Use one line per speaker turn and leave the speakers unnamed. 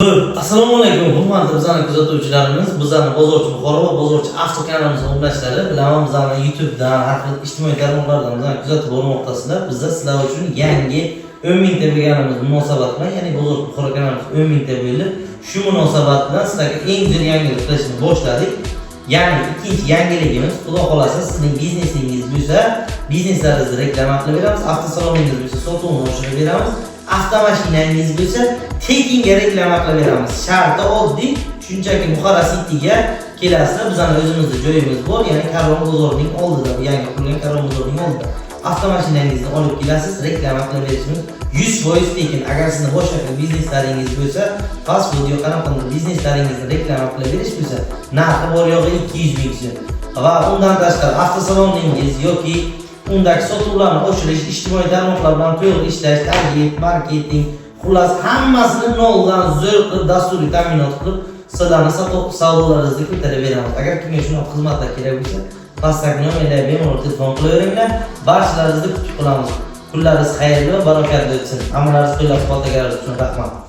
Xo'p, assalomu alaykum. Hurmatli bizning kuzatuvchilarimiz, bizning bozorchi Buxoro va bozorchi avto kanalimizning o'rnashlari bilan bizning YouTube'dan, har xil ijtimoiy tarmoqlardan bizning kuzatib bormoqdasizlar. Bizda sizlar uchun yangi 10 ta berganimiz munosabat bilan, ya'ni bozorchi Buxoro kanalimiz 10 ta bo'ldi. Shu munosabat bilan sizlarga eng zo'r yangilik qilishni boshladik. Ya'ni ikkinchi yangiligimiz, xudo xolasa sizning biznesingiz bo'lsa, bizneslaringizni reklama qilib beramiz, avtosaloningiz bo'lsa, sotuvni oshirib beramiz. Avtomashinangiz bo'lsa, tekinga reklama qilib beramiz. Sharti oddiy, shunchaki Buxoro City'ga kelasizlar, bizning o'zimizda joyimiz bor, ya'ni Karvon bozorining oldida, yangi qurilgan Karvon bozorining oldida. Avtomashinangizni olib kelasiz, reklama qilib berishimiz 100% tekin. Agar sizning boshqa bizneslaringiz bo'lsa, fast food yoki qanaqangi bizneslaringizni reklama qilib berish bo'lsa, narxi bor yo'g'i 200 ming so'm. Va undan tashqari avtosaloningiz yoki undagi sotuvlarni oshirish, ijtimoiy tarmoqlar bilan to'g'ri ishlash, target, marketing, xullas hammasini noldan zo'r qilib dasturiy ta'minot qilib, sizlarning savdolaringizni ko'tarib beramiz. Agar kimga shunaqa xizmatlar kerak bo'lsa, pastdagi nomerlarga bemalol telefon qilaveringlar. Barchalaringizni kutib qolamiz. Kunlaringiz xayrli va barokatli o'tsin. Hammalaringiz qo'llab-quvvatlaganlaringiz uchun rahmat.